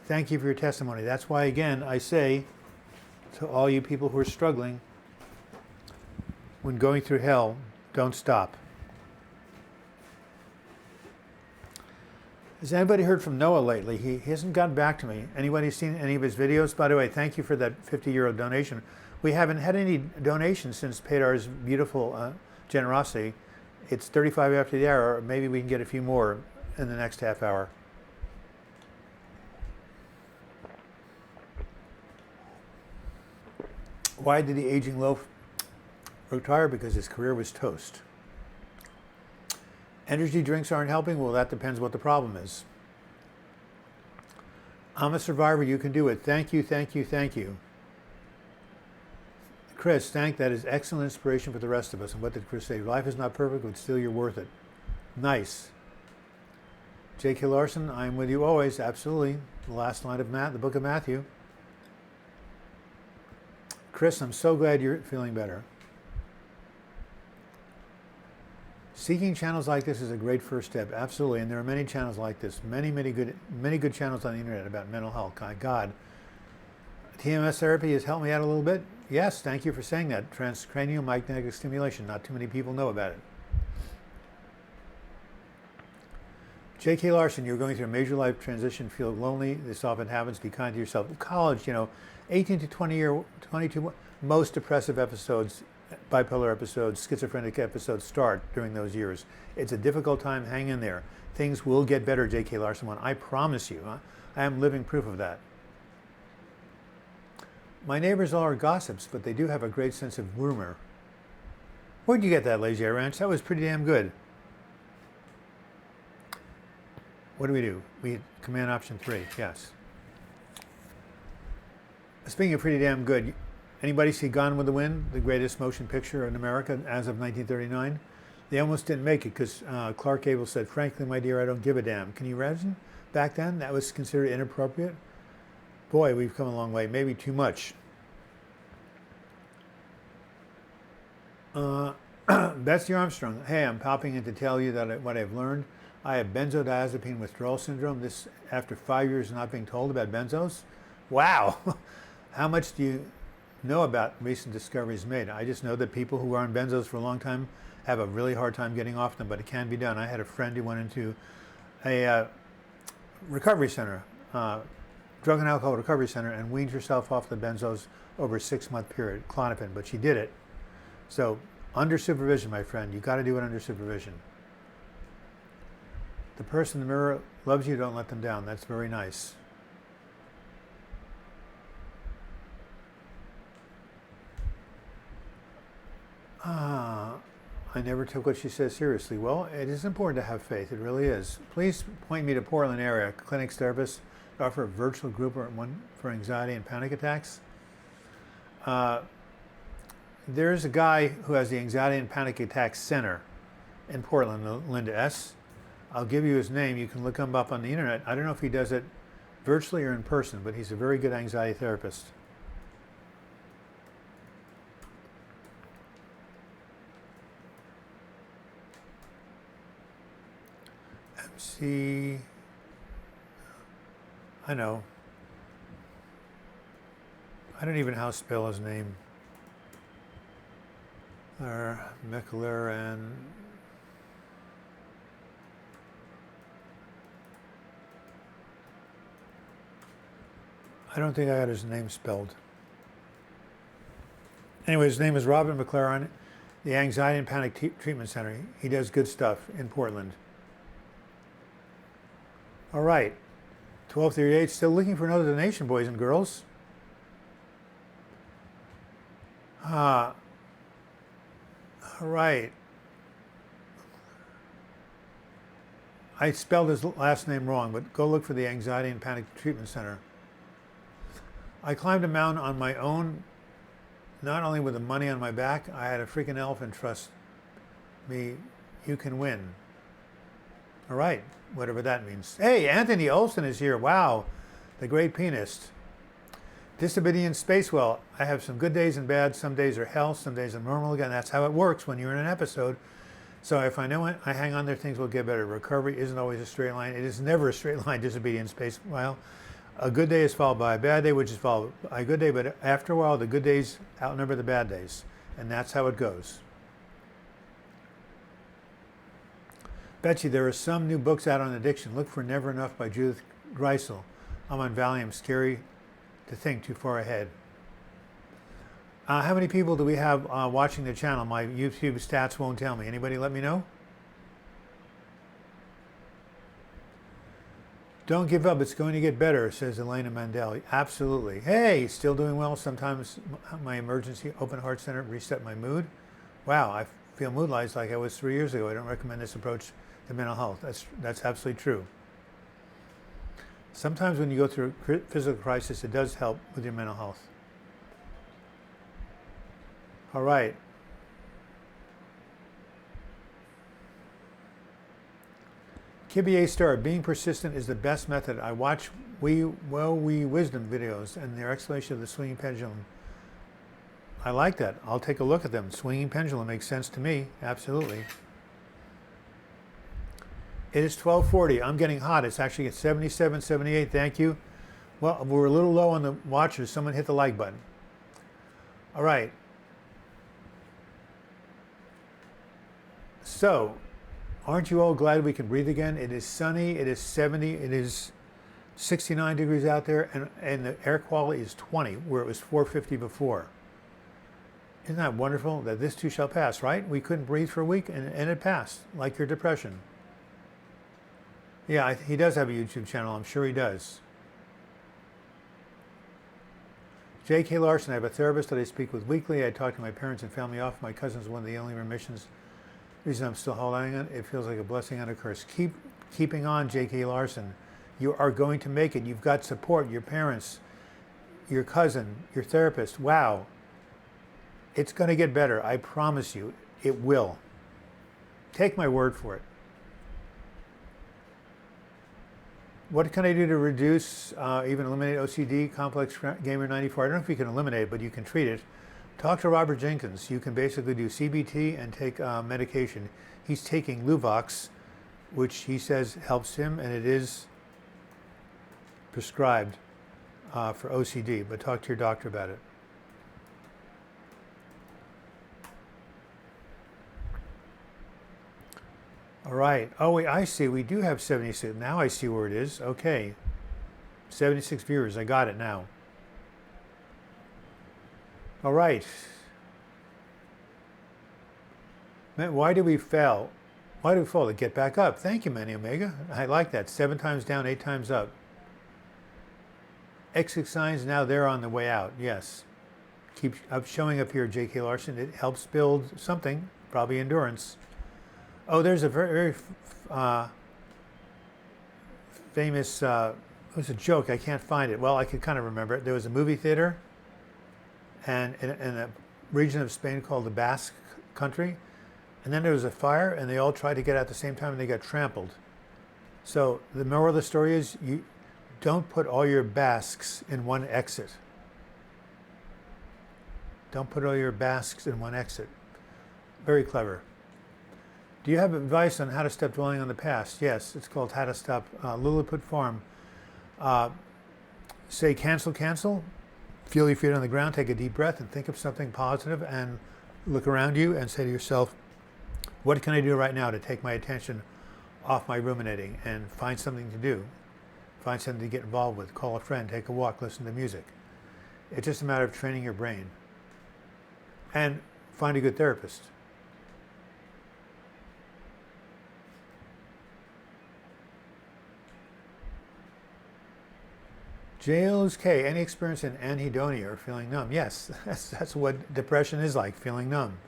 Thank you for your testimony. That's why, again, I say to all you people who are struggling, when going through hell, don't stop. Has anybody heard from Noah lately? He hasn't gotten back to me. Anybody seen any of his videos? By the way, thank you for that 50-euro donation. We haven't had any donations since Pedar's beautiful generosity. It's 35 after the hour. Maybe we can get a few more in the next half hour. Why did the aging loaf retire? Because his career was toast. Energy drinks aren't helping? Well, that depends what the problem is. I'm a survivor. You can do it. Thank you, thank you, thank you. Chris, that is excellent inspiration for the rest of us. And what did Chris say? Life is not perfect, but still you're worth it. Nice. J.K. Larson, I'm with you always. Absolutely. The last line of the book of Matthew. Chris, I'm so glad you're feeling better. Seeking channels like this is a great first step. Absolutely. And there are many channels like this. Many good channels on the internet about mental health. God. TMS therapy has helped me out a little bit. Yes, thank you for saying that. Transcranial magnetic stimulation. Not too many people know about it. J.K. Larson, you're going through a major life transition, feel lonely. This often happens. Be kind to yourself. College, 18 to 22, most depressive episodes, bipolar episodes, schizophrenic episodes start during those years. It's a difficult time. Hang in there. Things will get better, J.K. Larson 1. I promise you. I am living proof of that. My neighbors all are gossips, but they do have a great sense of rumor. Where'd you get that, Lazy Eye Ranch? That was pretty damn good. What do? We command option 3, yes. Speaking of pretty damn good, anybody see Gone with the Wind, the greatest motion picture in America as of 1939? They almost didn't make it because Clark Gable said, frankly, my dear, I don't give a damn. Can you imagine? Back then, that was considered inappropriate. Boy, we've come a long way, maybe too much. Betsy Armstrong, hey, I'm popping in to tell you that what I've learned. I have benzodiazepine withdrawal syndrome. This after 5 years of not being told about benzos. Wow. How much do you know about recent discoveries made? I just know that people who are on benzos for a long time have a really hard time getting off them, but it can be done. I had a friend who went into a recovery center drug and alcohol recovery center and weaned herself off the benzos over a 6-month period, Klonopin, but she did it. So under supervision, my friend, you got to do it under supervision. The person in the mirror loves you, don't let them down. That's very nice. I never took what she says seriously. Well, it is important to have faith. It really is. Please point me to Portland area clinics, therapists that offer a virtual group or one for anxiety and panic attacks. There's a guy who has the Anxiety and Panic Attack Center in Portland, Linda S. I'll give you his name. You can look him up on the internet. I don't know if he does it virtually or in person, but he's a very good anxiety therapist. MC, I know. I don't even know how to spell his name. Meckler and I don't think I got his name spelled. Anyway, his name is Robert McLaren, the Anxiety and Panic Treatment Center. He does good stuff in Portland. All right, 1238, still looking for another donation, boys and girls. All right. I spelled his last name wrong, but go look for the Anxiety and Panic Treatment Center. I climbed a mountain on my own, not only with the money on my back, I had a freaking elephant trust me, you can win. All right, whatever that means. Hey, Anthony Olson is here. Wow, the great pianist. Disobedient Spacewell. I have some good days and bad. Some days are hell, some days are normal again. That's how it works when you're in an episode. So if I know it, I hang on there, things will get better. Recovery isn't always a straight line. It is never a straight line, Disobedient Spacewell. A good day is followed by a bad day, which is followed by a good day, but after a while, the good days outnumber the bad days. And that's how it goes. Betsy, there are some new books out on addiction. Look for Never Enough by Judith Greisel. I'm on Valium. Scary to think too far ahead. How many people do we have watching the channel? My YouTube stats won't tell me. Anybody let me know? Don't give up. It's going to get better, says Elena Mandel. Absolutely. Hey, still doing well. Sometimes my emergency open heart center reset my mood. Wow, I feel mood-wise like I was 3 years ago. I don't recommend this approach to mental health. That's absolutely true. Sometimes when you go through a physical crisis, it does help with your mental health. All right. Kibby A Star, being persistent is the best method. I watch We Wisdom videos and their explanation of the swinging pendulum. I like that. I'll take a look at them. Swinging pendulum makes sense to me. Absolutely. It is 12:40. I'm getting hot. It's actually at 77, 78. Thank you. Well, we're a little low on the watchers. Someone hit the like button. All right. So, aren't you all glad we can breathe again? It is sunny. It is 70. It is 69 degrees out there, and the air quality is 20, where it was 450 before. Isn't that wonderful that this too shall pass, right? We couldn't breathe for a week, and it passed, like your depression. Yeah, he does have a YouTube channel. I'm sure he does. J.K. Larson, I have a therapist that I speak with weekly. I talk to my parents and family off. My cousin is one of the only remissions. The reason I'm still holding on, it feels like a blessing and a curse. Keeping on, J.K. Larson. You are going to make it. You've got support, your parents, your cousin, your therapist. Wow. It's going to get better. I promise you, it will. Take my word for it. What can I do to reduce, even eliminate OCD, complex gamer 94? I don't know if you can eliminate it, but you can treat it. Talk to Robert Jenkins. You can basically do CBT and take medication. He's taking Luvox, which he says helps him, and it is prescribed for OCD, but talk to your doctor about it. All right. Oh, wait, I see. We do have 76. Now I see where it is. Okay. 76 viewers. I got it now. All right. Why do we fail? Why do we fall? To get back up. Thank you, Manny Omega. I like that. 7 times down, 8 times up. Exit signs, now they're on the way out. Yes. Keep showing up here, J.K. Larson. It helps build something, probably endurance. Oh, there's a very famous, it was a joke. I can't find it. Well, I could kind of remember it. There was a movie theater and in a region of Spain called the Basque Country. And then there was a fire, and they all tried to get out at the same time, and they got trampled. So the moral of the story is, you don't put all your Basques in one exit. Don't put all your Basques in one exit. Very clever. Do you have advice on how to stop dwelling on the past? Yes, it's called How to Stop. Lilliput Farm. Say cancel, cancel. Feel your feet on the ground, take a deep breath, and think of something positive, and look around you and say to yourself, what can I do right now to take my attention off my ruminating and find something to do? Find something to get involved with. Call a friend, take a walk, listen to music. It's just a matter of training your brain. And find a good therapist. Jails K, any experience in anhedonia or feeling numb? Yes, that's what depression is like, feeling numb.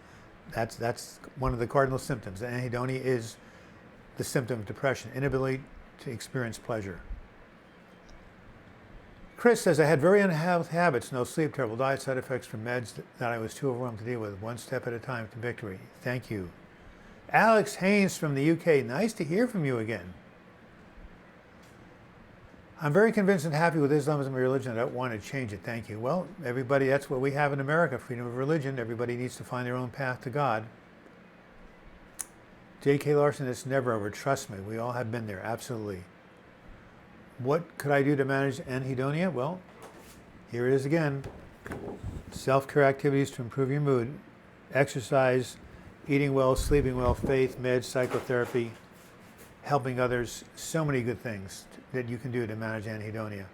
That's one of the cardinal symptoms. Anhedonia is the symptom of depression, inability to experience pleasure. Chris says, I had very unhealthy habits, no sleep, terrible diet, side effects from meds that I was too overwhelmed to deal with. One step at a time to victory. Thank you. Alex Haynes from the UK, nice to hear from you again. I'm very convinced and happy with Islam as my religion. I don't want to change it. Thank you. Well, everybody, that's what we have in America, freedom of religion. Everybody needs to find their own path to God. J.K. Larson, it's never over. Trust me. We all have been there. Absolutely. What could I do to manage anhedonia? Well, here it is again. Self-care activities to improve your mood. Exercise, eating well, sleeping well, faith, meds, psychotherapy, helping others. So many good things that you can do to manage anhedonia.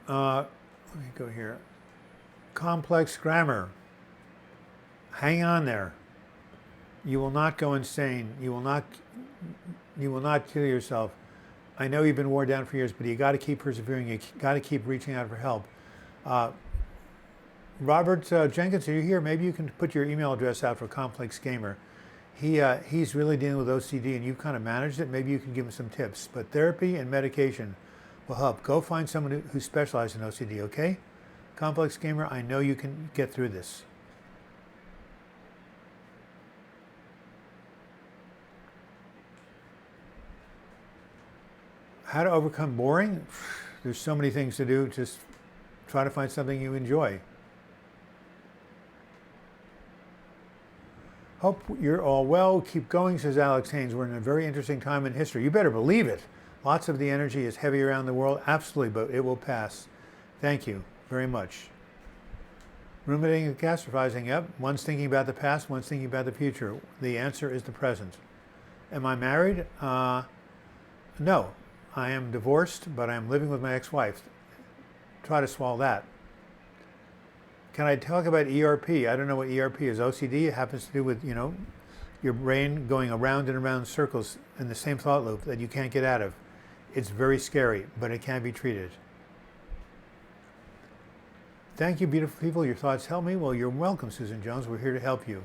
Let me go here. Complex grammar. Hang on there. You will not go insane. You will not kill yourself. I know you've been worn down for years, but you got to keep persevering. You got to keep reaching out for help. Robert Jenkins, are you here? Maybe you can put your email address out for Complex Gamer. He's really dealing with OCD, and you've kind of managed it. Maybe you can give him some tips. But therapy and medication will help. Go find someone who specializes in OCD, okay? Complex Gamer, I know you can get through this. How to overcome boring? There's so many things to do. Just try to find something you enjoy. Hope you're all well. Keep going, says Alex Haynes. We're in a very interesting time in history. You better believe it. Lots of the energy is heavy around the world. Absolutely, but it will pass. Thank you very much. Ruminating and catastrophizing. Yep. One's thinking about the past, one's thinking about the future. The answer is the present. Am I married? No. I am divorced, but I'm living with my ex-wife. Try to swallow that. Can I talk about ERP? I don't know what ERP is. OCD, it happens to do with, your brain going around and around in circles in the same thought loop that you can't get out of. It's very scary, but it can be treated. Thank you, beautiful people. Your thoughts help me. Well, you're welcome, Susan Jones. We're here to help you.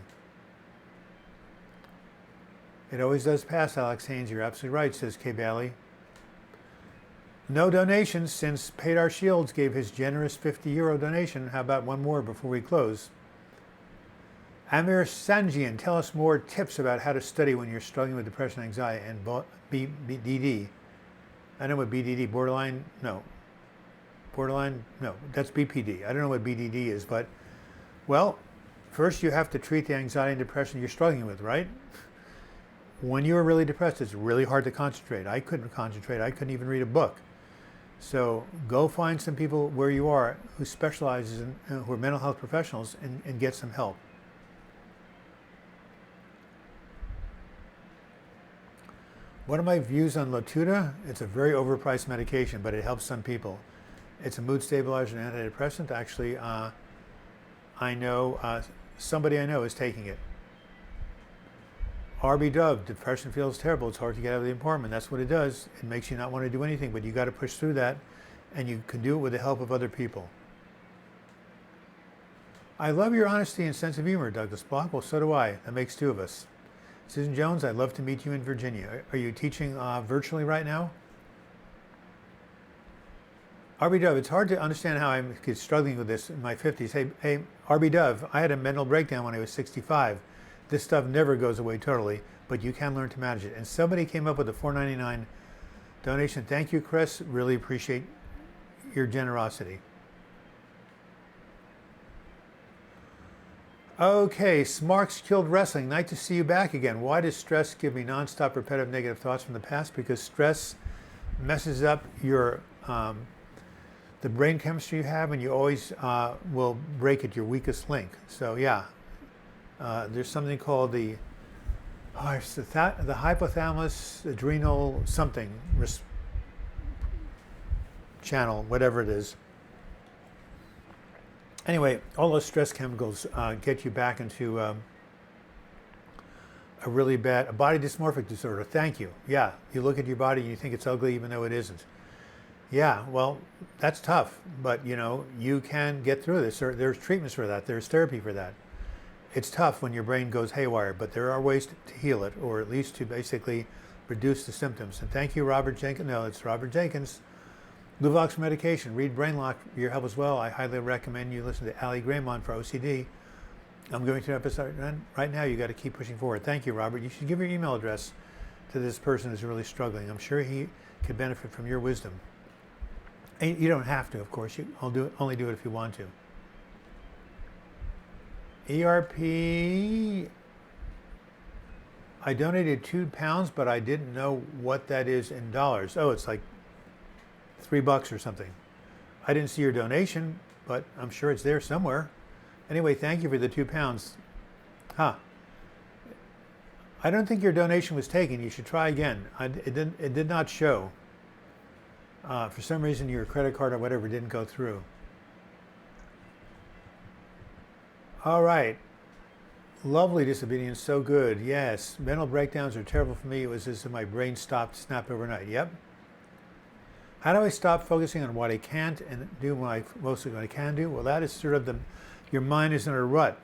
It always does pass, Alex Haynes. You're absolutely right, says Kay Bailey. No donations since Pedar Shields gave his generous €50 donation. How about one more before we close? Amir Sanjian, tell us more tips about how to study when you're struggling with depression, anxiety, and BDD. I know what BDD, borderline, no. Borderline, no, that's BPD. I don't know what BDD is, but, well, first you have to treat the anxiety and depression you're struggling with, right? When you are really depressed, it's really hard to concentrate. I couldn't concentrate. I couldn't even read a book. So go find some people where you are who specializes in, who are mental health professionals, and get some help. What are my views on Latuda? It's a very overpriced medication, but it helps some people. It's a mood stabilizer and antidepressant. Actually, I know somebody I know is taking it. RB Dove, depression feels terrible. It's hard to get out of the apartment. That's what it does. It makes you not want to do anything, but you got to push through that, and you can do it with the help of other people. I love your honesty and sense of humor, Douglas Bloch. Well, so do I. That makes two of us. Susan Jones, I'd love to meet you in Virginia. Are you teaching virtually right now? RB Dove, it's hard to understand how I'm struggling with this in my 50s. Hey, RB Dove, I had a mental breakdown when I was 65. This stuff never goes away totally, but you can learn to manage it. And somebody came up with a $4.99 donation. Thank you, Chris. Really appreciate your generosity. Okay, Smarks Killed Wrestling. Nice to see you back again. Why does stress give me nonstop repetitive negative thoughts from the past? Because stress messes up your the brain chemistry you have, and you always will break at your weakest link. So yeah, there's something called the hypothalamus adrenal something channel, whatever it is. Anyway, all those stress chemicals get you back into a really bad body dysmorphic disorder. Thank you. Yeah, you look at your body and you think it's ugly even though it isn't. Yeah, well, that's tough, but you know, you can get through this. There's treatments for that. There's therapy for that. It's tough when your brain goes haywire, but there are ways to heal it, or at least to basically reduce the symptoms. And thank you, Robert Jenkins. No, it's Robert Jenkins. Luvox medication, read Brainlock, your help as well. I highly recommend you listen to Ali Graymon for OCD. I'm going through an episode right now. You got to keep pushing forward. Thank you, Robert. You should give your email address to this person who's really struggling. I'm sure he could benefit from your wisdom. And you don't have to, of course. Only do it if you want to. ERP, I donated £2, but I didn't know what that is in dollars. Oh, it's like $3 or something. I didn't see your donation, but I'm sure it's there somewhere. Anyway, thank you for the £2. Huh. I don't think your donation was taken. You should try again. It did not show. For some reason, your credit card or whatever didn't go through. All right. Lovely disobedience, so good. Yes, mental breakdowns are terrible for me. It was as if my brain snapped overnight. Yep. How do I stop focusing on what I can't and do mostly what I can do? Well, that is sort of your mind is in a rut.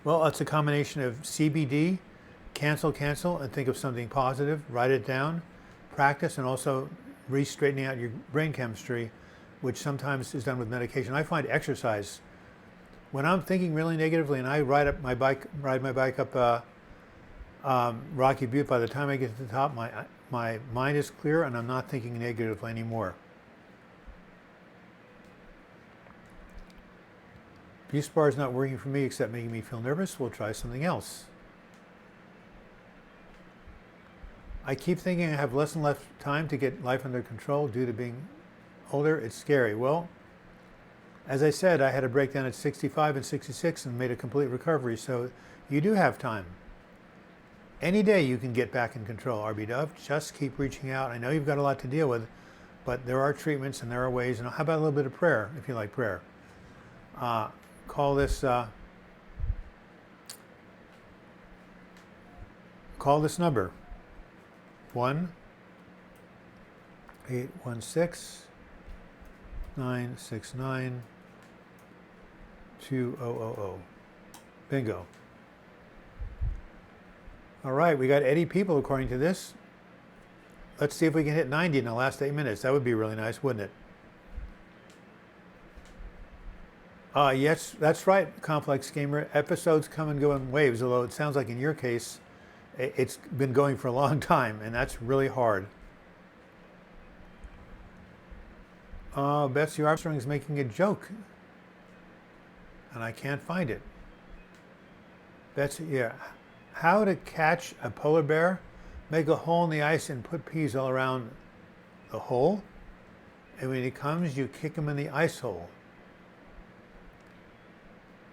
Well, it's a combination of CBD, cancel, and think of something positive, write it down, practice, and also re-straightening out your brain chemistry, which sometimes is done with medication. I find exercise, when I'm thinking really negatively and I ride my bike up Rocky Butte, by the time I get to the top, my mind is clear and I'm not thinking negatively anymore. Buspar is not working for me except making me feel nervous. We'll try something else. I keep thinking I have less and less time to get life under control due to being older. It's scary. Well, as I said, I had a breakdown at 65 and 66 and made a complete recovery, so you do have time. Any day you can get back in control, RB Dove. Just keep reaching out. I know you've got a lot to deal with, but there are treatments and there are ways. And how about a little bit of prayer, if you like prayer? Call this number, 1-816-969-2000. Bingo. All right, we got 80 people according to this. Let's see if we can hit 90 in the last 8 minutes. That would be really nice, wouldn't it? Yes, that's right, Complex Gamer. Episodes come and go in waves, although it sounds like in your case, it's been going for a long time, and that's really hard. Betsy Armstrong is making a joke, and I can't find it. Betsy, yeah. How to catch a polar bear? Make a hole in the ice and put peas all around the hole. And when he comes, you kick him in the ice hole.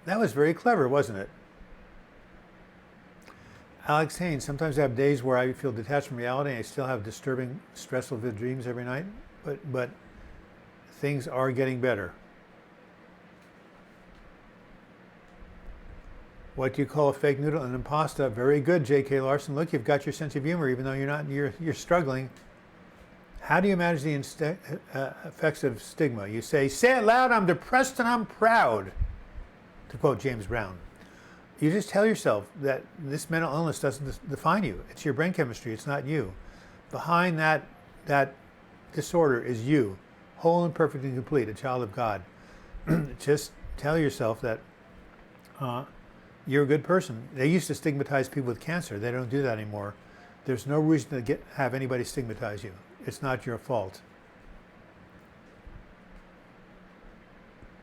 That was very clever, wasn't it? Alex Haynes, sometimes I have days where I feel detached from reality and I still have disturbing, stressful vivid dreams every night, but things are getting better. What do you call a fake noodle? An impasta. Very good, J.K. Larson. Look, you've got your sense of humor, even though you're struggling. How do you manage the effects of stigma? You say it loud, I'm depressed and I'm proud, to quote James Brown. You just tell yourself that this mental illness doesn't define you. It's your brain chemistry, it's not you. Behind that disorder is you, whole and perfect and complete, a child of God. Just tell yourself that you're a good person. They used to stigmatize people with cancer. They don't do that anymore. There's no reason to have anybody stigmatize you. It's not your fault.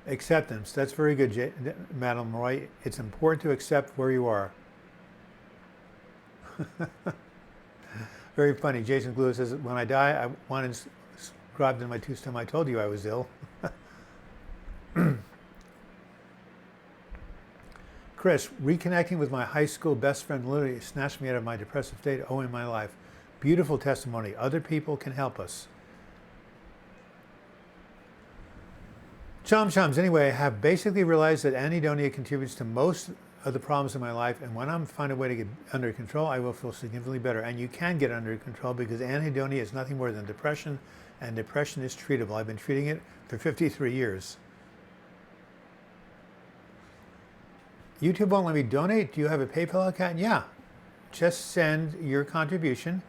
Acceptance. That's very good, Madam Roy. It's important to accept where you are. Very funny. Jason Glue says, when I die, I want inscribed in my tombstone, I told you I was ill. Chris, reconnecting with my high school best friend literally snatched me out of my depressive state in my life. Beautiful testimony. Other people can help us. Chums, anyway, I have basically realized that anhedonia contributes to most of the problems in my life, and when I find a way to get under control, I will feel significantly better. And you can get under control because anhedonia is nothing more than depression, and depression is treatable. I've been treating it for 53 years. YouTube won't let me donate. Do you have a PayPal account? Yeah. Just send your contribution.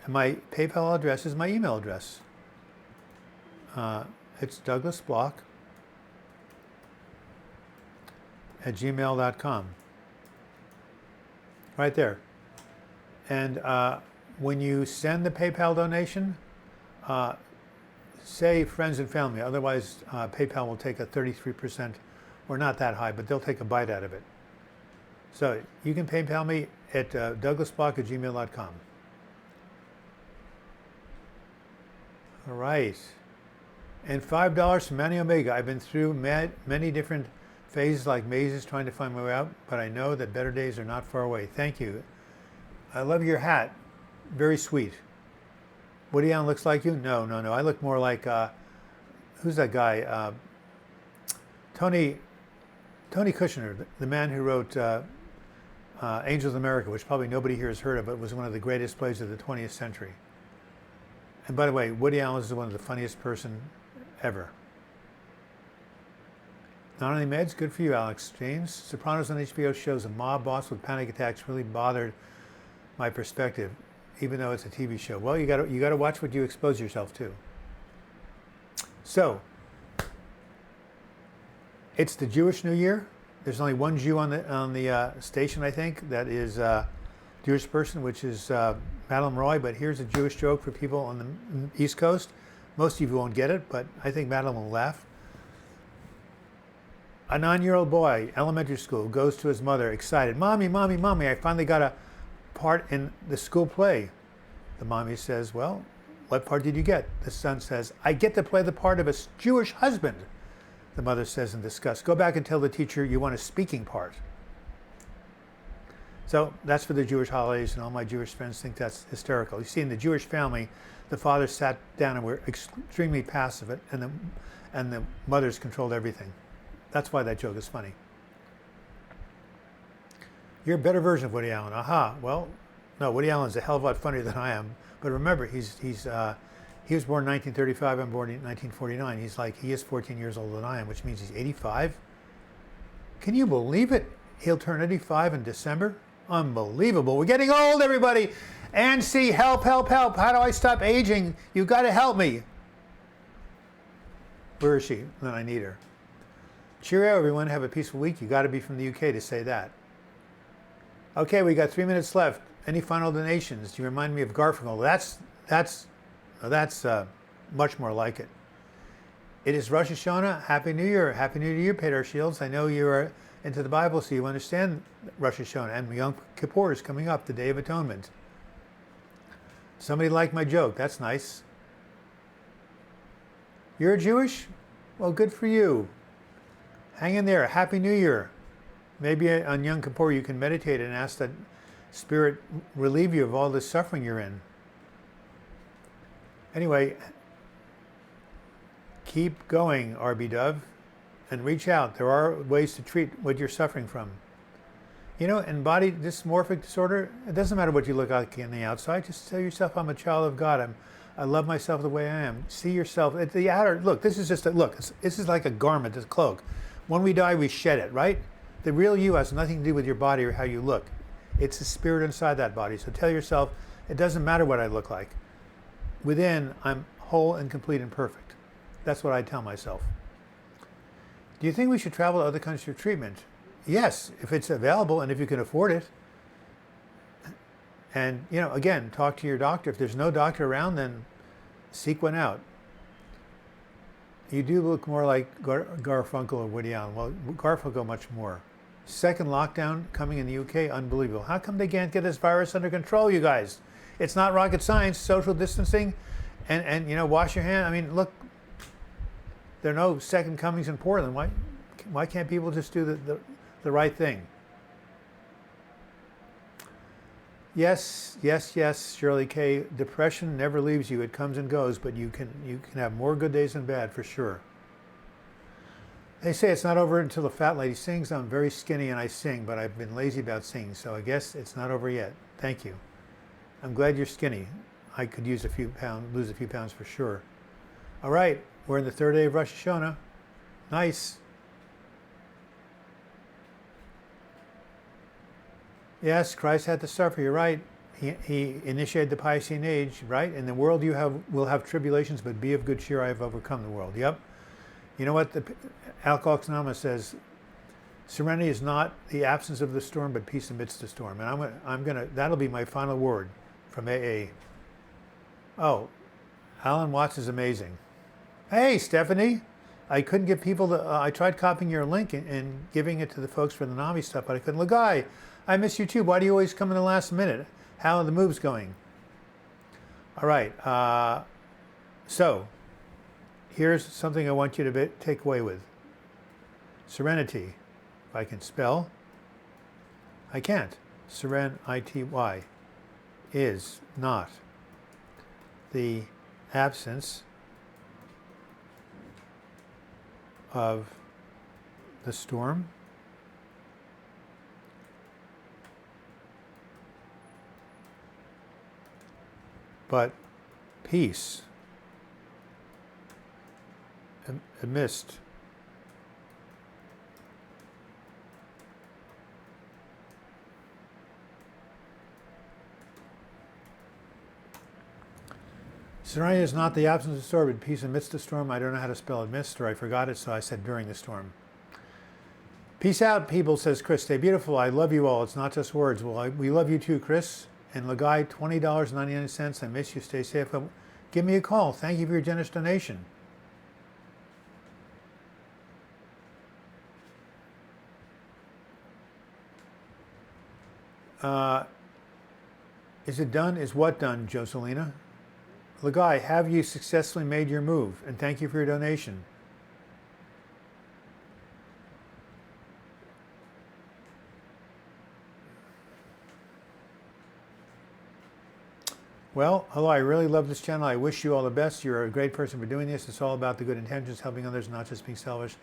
My PayPal address is my email address. It's Douglas Bloch @gmail.com. Right there. And when you send the PayPal donation, say friends and family. Otherwise, PayPal will take a 33%, or not that high, but they'll take a bite out of it. So you can PayPal me at douglasbloch@gmail.com. All right. And $5 from Manny Omega. I've been through many different phases like mazes trying to find my way out, but I know that better days are not far away. Thank you. I love your hat. Very sweet. Woody Allen looks like you? No. I look more like, who's that guy? Tony Kushner, the man who wrote Angels of America, which probably nobody here has heard of, but it was one of the greatest plays of the 20th century. And by the way, Woody Allen is one of the funniest person ever. Not only meds, good for you, Alex James. Sopranos on HBO shows a mob boss with panic attacks really bothered my perspective, even though it's a TV show. Well, you got to watch what you expose yourself to. So, it's the Jewish New Year. There's only one Jew on the station, I think, that is a Jewish person, which is Madeline Roy. But here's a Jewish joke for people on the East Coast. Most of you won't get it, but I think Madeline will laugh. A 9-year-old boy, elementary school, goes to his mother, excited. Mommy, I finally got a part in the school play. The mommy says, well, what part did you get? The son says, I get to play the part of a Jewish husband. The mother says in disgust, go back and tell the teacher you want a speaking part. So that's for the Jewish holidays, and all my Jewish friends think that's hysterical. You see, in the Jewish family, the fathers sat down and were extremely passive, and the mothers controlled everything. That's why that joke is funny. You're a better version of Woody Allen. Aha. Well, no, Woody Allen's a hell of a lot funnier than I am. But remember, he was born in 1935. I'm born in 1949. He is 14 years older than I am, which means he's 85. Can you believe it? He'll turn 85 in December. Unbelievable. We're getting old, everybody. And see, help. How do I stop aging? You've got to help me. Where is she? Then I need her. Cheerio, everyone. Have a peaceful week. You got to be from the UK to say that. Okay, we got 3 minutes left. Any final donations? You remind me of Garfunkel. That's much more like it. It is Rosh Hashanah. Happy New Year. Happy New Year, Peter Shields. I know you're into the Bible so you understand Rosh Hashanah, and Yom Kippur is coming up, the Day of Atonement. Somebody liked my joke. That's nice. You're Jewish? Well, good for you. Hang in there. Happy New Year. Maybe on Yom Kippur you can meditate and ask that Spirit relieve you of all this suffering you're in. Anyway, keep going, RB Dove, and reach out. There are ways to treat what you're suffering from. You know, in body dysmorphic disorder, it doesn't matter what you look like on the outside. Just tell yourself, I'm a child of God. I love myself the way I am. See yourself at the outer. Look, this is just a look. This is like a garment, a cloak. When we die, we shed it, right? The real you has nothing to do with your body or how you look. It's the spirit inside that body. So tell yourself, it doesn't matter what I look like. Within, I'm whole and complete and perfect. That's what I tell myself. Do you think we should travel to other countries for treatment? Yes, if it's available and if you can afford it. And, you know, again, talk to your doctor. If there's no doctor around, then seek one out. You do look more like Garfunkel or Woody Allen. Well, Garfunkel much more. Second lockdown coming in the UK, unbelievable. How come they can't get this virus under control, you guys? It's not rocket science, social distancing, and you know, wash your hands. I mean, look, there are no second comings in Portland. Why can't people just do the right thing? Yes, Shirley K. Depression never leaves you. It comes and goes, but you can have more good days than bad for sure. They say it's not over until the fat lady sings. I'm very skinny and I sing, but I've been lazy about singing, so I guess it's not over yet. Thank you. I'm glad you're skinny. I could use a few pounds, lose a few pounds for sure. All right, we're in the third day of Rosh Hashanah. Nice. Yes, Christ had to suffer. You're right. He initiated the Piscean age, right? In the world you will have tribulations, but be of good cheer. I have overcome the world. Yep. You know what? The Alcoholics Anonymous says, serenity is not the absence of the storm, but peace amidst the storm. And I'm gonna. That'll be my final word from AA. Oh, Alan Watts is amazing. Hey, Stephanie. I couldn't give people the. I tried copying your link and giving it to the folks for the NAMI stuff, but I couldn't. Lagai, I miss you too. Why do you always come in the last minute? How are the moves going? All right. So, here's something I want you to take away with. Serenity. If I can spell, I can't. Serenity is not the absence of the storm, but peace amidst serenity is not the absence of storm, but peace amidst the storm. I don't know how to spell amidst, or I forgot it, so I said during the storm. Peace out, people, says Chris. Stay beautiful. I love you all. It's not just words. Well, we love you too, Chris. And Lagai, $20.99. I miss you. Stay safe. Give me a call. Thank you for your generous donation. Is it done? Is what done, Joselina? Lagai, have you successfully made your move? And thank you for your donation. Well, hello, I really love this channel. I wish you all the best. You're a great person for doing this. It's all about the good intentions, helping others, not just being selfish.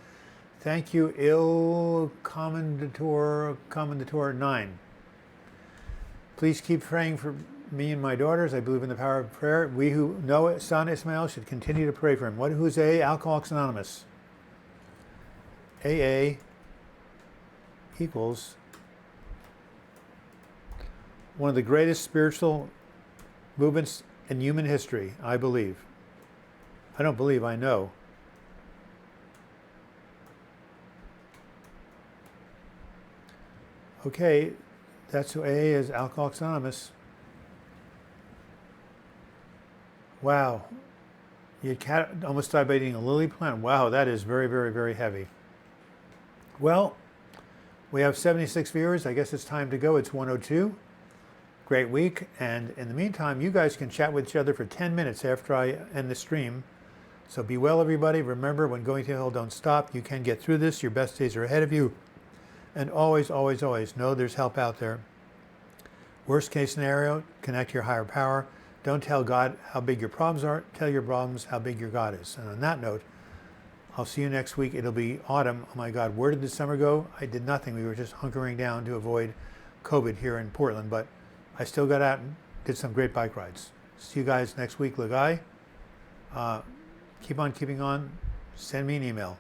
Thank you, Il Commendator 9. Please keep praying for me and my daughters. I believe in the power of prayer. We who know son Ismail should continue to pray for him. Who's AA? Alcoholics Anonymous. AA equals one of the greatest spiritual movements in human history, I believe. I don't believe, I know. Okay, that's who AA is, Alcoholics Anonymous. Wow. You almost died by eating a lily plant. Wow, that is very, very, very heavy. Well, We have 76 viewers. I guess it's time to go. It's 1:02. Great week. And in the meantime, you guys can chat with each other for 10 minutes after I end the stream. So be well, everybody. Remember, when going through hell, don't stop. You can get through this. Your best days are ahead of you. And always, always, always know there's help out there. Worst case scenario, connect to your higher power. Don't tell God how big your problems are. Tell your problems how big your God is. And on that note, I'll see you next week. It'll be autumn. Oh my God, where did the summer go? I did nothing. We were just hunkering down to avoid COVID here in Portland. But I still got out and did some great bike rides. See you guys next week, Lagai. Keep on keeping on. Send me an email.